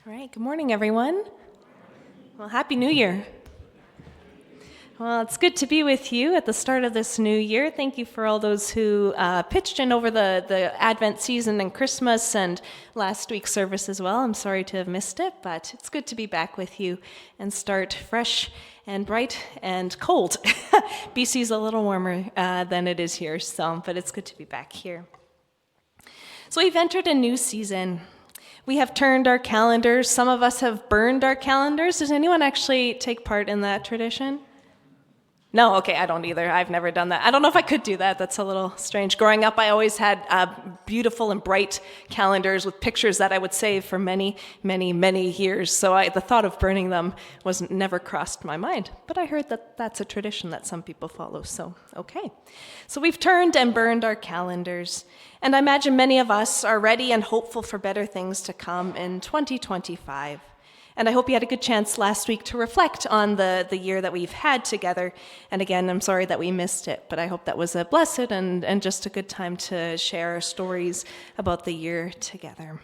All right, good morning, everyone. Well, Happy New Year. Well, it's good to be with you at the start of this new year. Thank you for all those who pitched in over the Advent season and Christmas and last week's service as well. I'm sorry to have missed it, but it's good to be back with you and start fresh and bright and cold. BC's a little warmer than it is here, but it's good to be back here. So we've entered a new season. We have turned our calendars. Some of us have burned our calendars. Does anyone actually take part in that tradition? No, okay, I don't either. I've never done that. I don't know if I could do that. That's a little strange. Growing up, I always had beautiful and bright calendars with pictures that I would save for many, many, many years. So the thought of burning them never crossed my mind. But I heard that that's a tradition that some people follow. So, okay. So we've turned and burned our calendars. And I imagine many of us are ready and hopeful for better things to come in 2025. And I hope you had a good chance last week to reflect on the year that we've had together. And again, I'm sorry that we missed it, but I hope that was a blessed and just a good time to share our stories about the year together.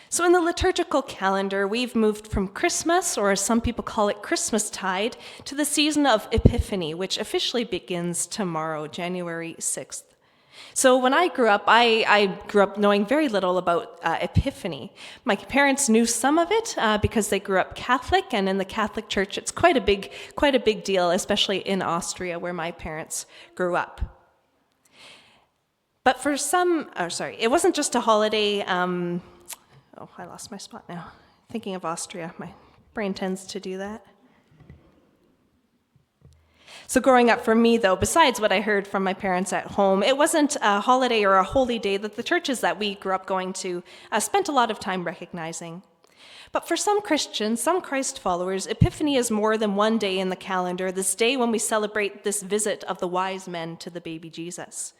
So in the liturgical calendar, we've moved from Christmas, or as some people call it, Christmastide, to the season of Epiphany, which officially begins tomorrow, January 6th. So when I grew up, I grew up knowing very little about Epiphany. My parents knew some of it because they grew up Catholic, and in the Catholic Church, it's quite a big deal, especially in Austria, where my parents grew up. But for some, it wasn't just a holiday. I lost my spot now. Thinking of Austria, my brain tends to do that. So growing up for me, though, besides what I heard from my parents at home, it wasn't a holiday or a holy day that the churches that we grew up going to spent a lot of time recognizing. But for some Christians, some Christ followers, Epiphany is more than one day in the calendar, this day when we celebrate this visit of the wise men to the baby Jesus.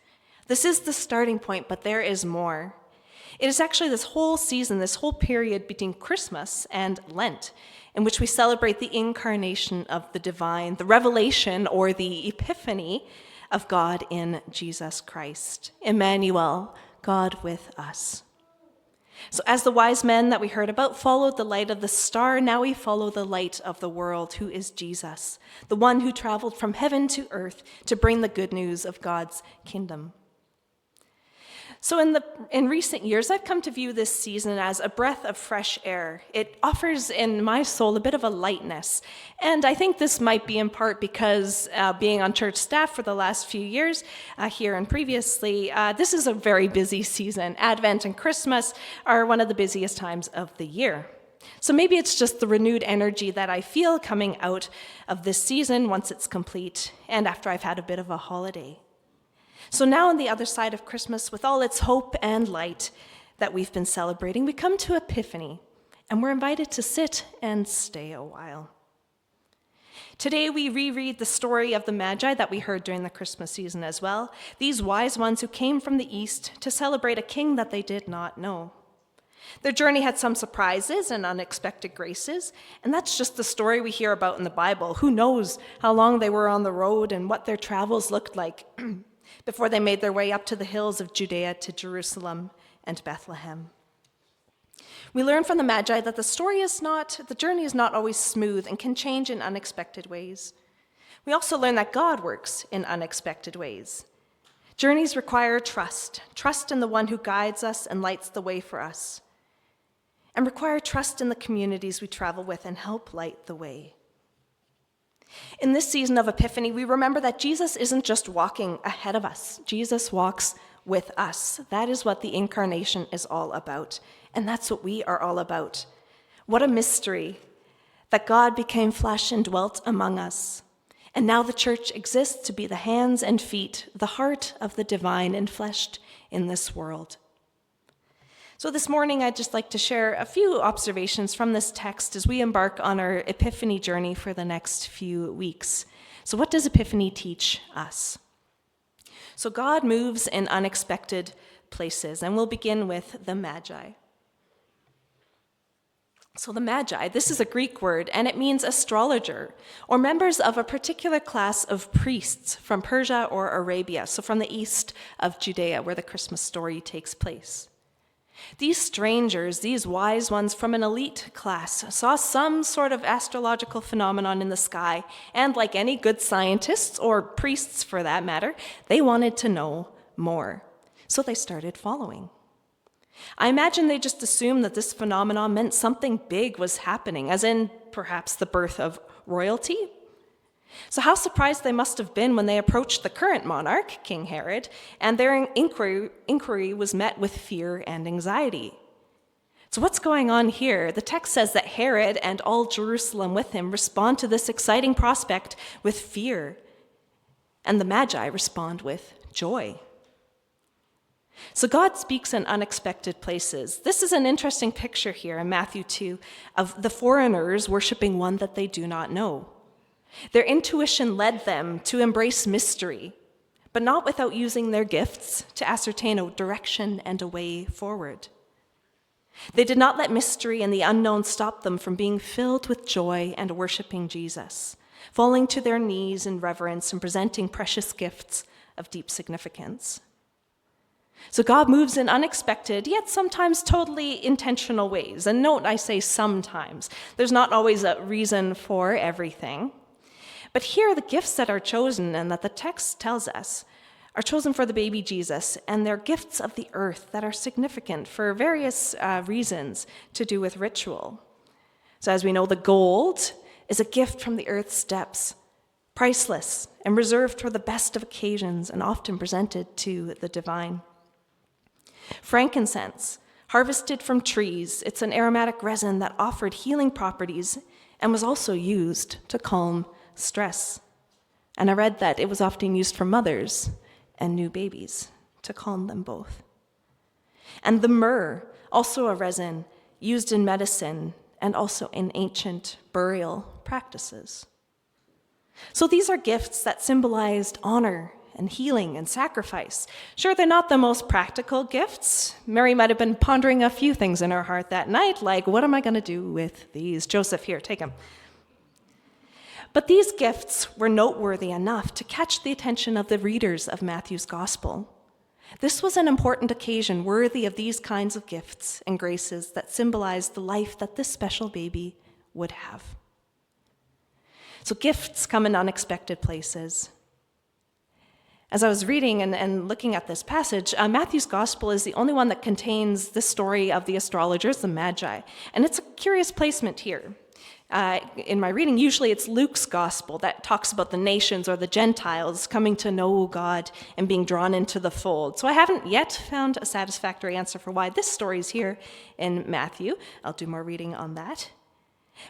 This is the starting point, but there is more. It is actually this whole season, this whole period between Christmas and Lent, in which we celebrate the incarnation of the divine, the revelation or the epiphany of God in Jesus Christ. Emmanuel, God with us. So as the wise men that we heard about followed the light of the star, now we follow the light of the world, who is Jesus, the one who traveled from heaven to earth to bring the good news of God's kingdom. So in recent years, I've come to view this season as a breath of fresh air. It offers in my soul a bit of a lightness. And I think this might be in part because being on church staff for the last few years here and previously, this is a very busy season. Advent and Christmas are one of the busiest times of the year. So maybe it's just the renewed energy that I feel coming out of this season once it's complete and after I've had a bit of a holiday. So now on the other side of Christmas, with all its hope and light that we've been celebrating, we come to Epiphany, and we're invited to sit and stay a while. Today we reread the story of the Magi that we heard during the Christmas season as well, these wise ones who came from the east to celebrate a king that they did not know. Their journey had some surprises and unexpected graces, and that's just the story we hear about in the Bible. Who knows how long they were on the road and what their travels looked like before they made their way up to the hills of Judea to Jerusalem and Bethlehem. We learn from the Magi that the journey is not always smooth and can change in unexpected ways. We also learn that God works in unexpected ways. Journeys require trust in the one who guides us and lights the way for us, and require trust in the communities we travel with and help light the way. In this season of Epiphany, we remember that Jesus isn't just walking ahead of us. Jesus walks with us. That is what the incarnation is all about, and that's what we are all about. What a mystery that God became flesh and dwelt among us. And now the church exists to be the hands and feet, the heart of the divine enfleshed in this world. So this morning, I'd just like to share a few observations from this text as we embark on our Epiphany journey for the next few weeks. So what does Epiphany teach us? So God moves in unexpected places, and we'll begin with the Magi. So the Magi, this is a Greek word, and it means astrologer, or members of a particular class of priests from Persia or Arabia, so from the east of Judea, where the Christmas story takes place. These strangers, these wise ones from an elite class, saw some sort of astrological phenomenon in the sky, and like any good scientists, or priests for that matter, they wanted to know more. So they started following. I imagine they just assumed that this phenomenon meant something big was happening, as in perhaps the birth of royalty. So how surprised they must have been when they approached the current monarch, King Herod, and their inquiry was met with fear and anxiety. So what's going on here? The text says that Herod and all Jerusalem with him respond to this exciting prospect with fear, and the Magi respond with joy. So God speaks in unexpected places. This is an interesting picture here in Matthew 2 of the foreigners worshiping one that they do not know. Their intuition led them to embrace mystery, but not without using their gifts to ascertain a direction and a way forward. They did not let mystery and the unknown stop them from being filled with joy and worshiping Jesus, falling to their knees in reverence and presenting precious gifts of deep significance. So God moves in unexpected, yet sometimes totally intentional ways. And note, I say sometimes. There's not always a reason for everything. But here, the gifts that are chosen and that the text tells us are chosen for the baby Jesus, and they're gifts of the earth that are significant for various reasons to do with ritual. So as we know, the gold is a gift from the earth's depths, priceless and reserved for the best of occasions and often presented to the divine. Frankincense, harvested from trees, it's an aromatic resin that offered healing properties and was also used to calm stress. And I read that it was often used for mothers and new babies to calm them both. And the myrrh, also a resin used in medicine and also in ancient burial practices. So these are gifts that symbolized honor and healing and sacrifice. Sure, they're not the most practical gifts. Mary might have been pondering a few things in her heart that night, like, what am I going to do with these? Joseph, here, take them. But these gifts were noteworthy enough to catch the attention of the readers of Matthew's gospel. This was an important occasion worthy of these kinds of gifts and graces that symbolized the life that this special baby would have. So gifts come in unexpected places. As I was reading and looking at this passage, Matthew's gospel is the only one that contains the story of the astrologers, the Magi. And it's a curious placement here. In my reading, usually it's Luke's gospel that talks about the nations or the Gentiles coming to know God and being drawn into the fold. So I haven't yet found a satisfactory answer for why this story is here in Matthew. I'll do more reading on that.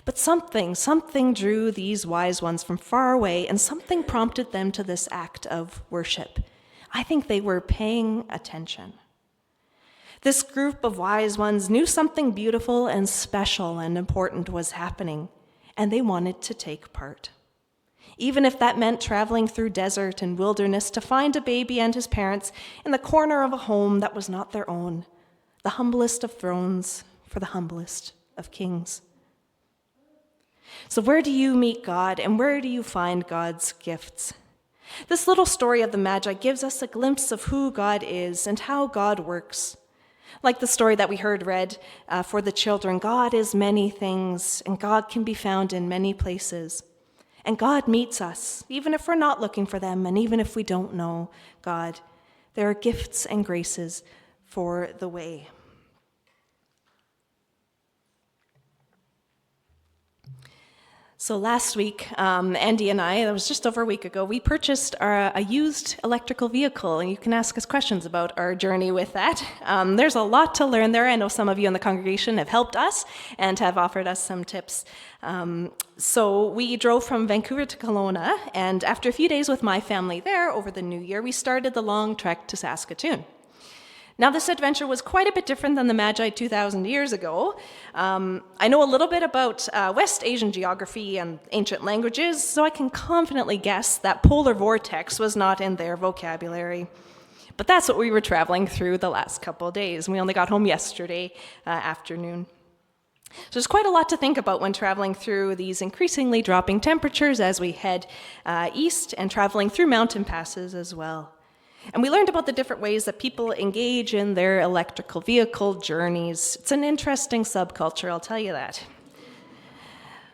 But something drew these wise ones from far away, and something prompted them to this act of worship. I think they were paying attention. This group of wise ones knew something beautiful and special and important was happening, and they wanted to take part. Even if that meant traveling through desert and wilderness to find a baby and his parents in the corner of a home that was not their own, the humblest of thrones for the humblest of kings. So where do you meet God, and where do you find God's gifts? This little story of the Magi gives us a glimpse of who God is and how God works. Like the story that we heard read for the children, God is many things, and God can be found in many places. And God meets us, even if we're not looking for them, and even if we don't know God. There are gifts and graces for the way. So last week, Andy and I, that was just over a week ago, we purchased a used electrical vehicle, and you can ask us questions about our journey with that. There's a lot to learn there. I know some of you in the congregation have helped us and have offered us some tips. So we drove from Vancouver to Kelowna, and after a few days with my family there over the New Year, we started the long trek to Saskatoon. Now, this adventure was quite a bit different than the Magi 2,000 years ago. I know a little bit about West Asian geography and ancient languages, so I can confidently guess that polar vortex was not in their vocabulary. But that's what we were traveling through the last couple of days. We only got home yesterday afternoon. So there's quite a lot to think about when traveling through these increasingly dropping temperatures as we head east and traveling through mountain passes as well. And we learned about the different ways that people engage in their electrical vehicle journeys. It's an interesting subculture, I'll tell you that.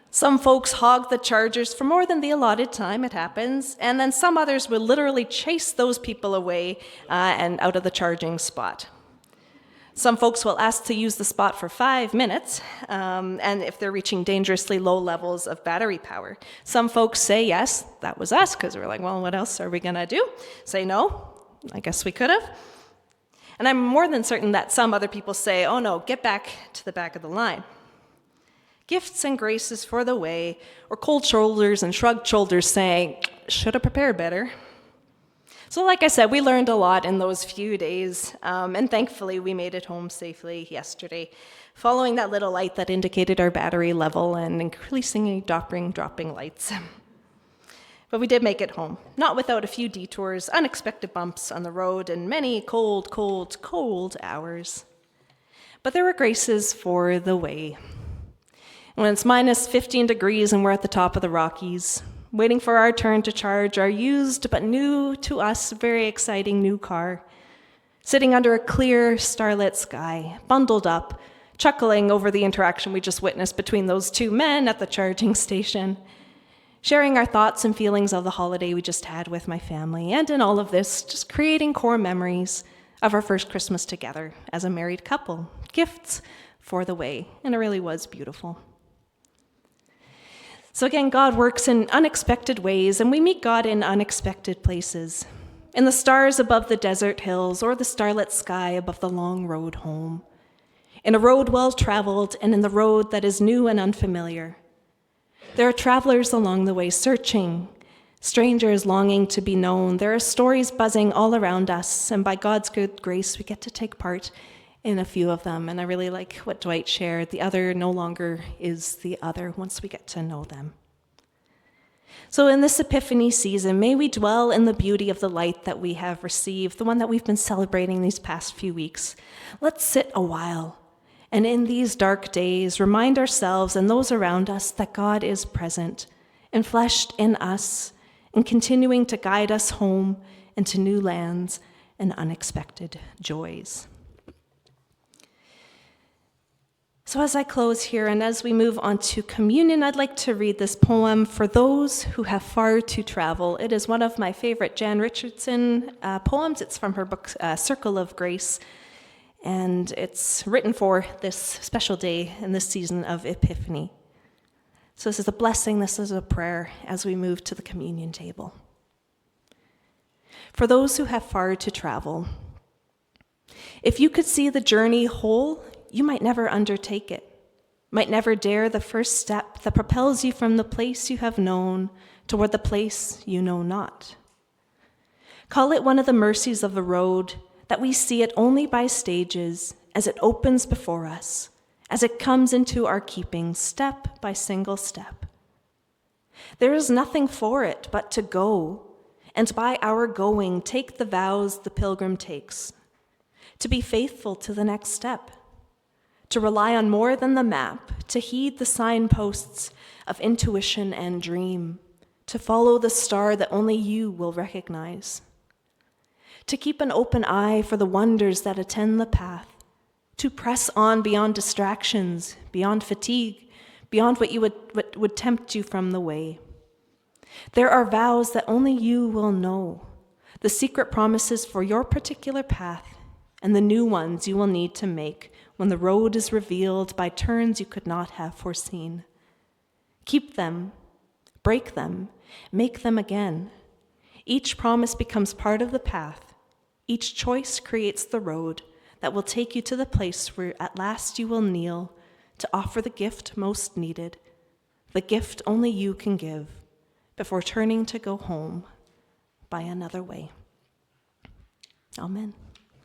Some folks hog the chargers for more than the allotted time, it happens, and then some others will literally chase those people away and out of the charging spot. Some folks will ask to use the spot for 5 minutes, and if they're reaching dangerously low levels of battery power. Some folks say, yes, that was us, because we're like, well, what else are we going to do? Say, no, I guess we could have. And I'm more than certain that some other people say, oh no, get back to the back of the line. Gifts and graces for the way, or cold shoulders and shrugged shoulders saying, should have prepared better. So like I said, we learned a lot in those few days, and thankfully we made it home safely yesterday, following that little light that indicated our battery level and increasingly dropping lights. But we did make it home, not without a few detours, unexpected bumps on the road, and many cold hours. But there were graces for the way. When it's minus 15 degrees and we're at the top of the Rockies, waiting for our turn to charge our used but new to us very exciting new car, sitting under a clear starlit sky, bundled up, chuckling over the interaction we just witnessed between those two men at the charging station, sharing our thoughts and feelings of the holiday we just had with my family, and in all of this, just creating core memories of our first Christmas together as a married couple, gifts for the way, and it really was beautiful. So again, God works in unexpected ways, and we meet God in unexpected places, in the stars above the desert hills or the starlit sky above the long road home, in a road well-traveled and in the road that is new and unfamiliar. There are travelers along the way searching, strangers longing to be known. There are stories buzzing all around us, and by God's good grace, we get to take part in a few of them. And I really like what Dwight shared. The other no longer is the other once we get to know them. So in this Epiphany season, may we dwell in the beauty of the light that we have received, the one that we've been celebrating these past few weeks. Let's sit a while, and in these dark days, remind ourselves and those around us that God is present, enfleshed in us, and continuing to guide us home into new lands and unexpected joys. So as I close here and as we move on to communion, I'd like to read this poem, For Those Who Have Far to Travel. It is one of my favorite Jan Richardson poems. It's from her book, Circle of Grace, and it's written for this special day in this season of Epiphany. So this is a blessing, this is a prayer as we move to the communion table. For those who have far to travel, if you could see the journey whole, you might never undertake it, might never dare the first step that propels you from the place you have known toward the place you know not. Call it one of the mercies of the road that we see it only by stages as it opens before us, as it comes into our keeping step by single step. There is nothing for it but to go, and by our going take the vows the pilgrim takes, to be faithful to the next step, to rely on more than the map, to heed the signposts of intuition and dream, to follow the star that only you will recognize, to keep an open eye for the wonders that attend the path, to press on beyond distractions, beyond fatigue, beyond what would tempt you from the way. There are vows that only you will know, the secret promises for your particular path, and the new ones you will need to make when the road is revealed by turns you could not have foreseen. Keep them, break them, make them again. Each promise becomes part of the path. Each choice creates the road that will take you to the place where at last you will kneel to offer the gift most needed, the gift only you can give, before turning to go home by another way. Amen.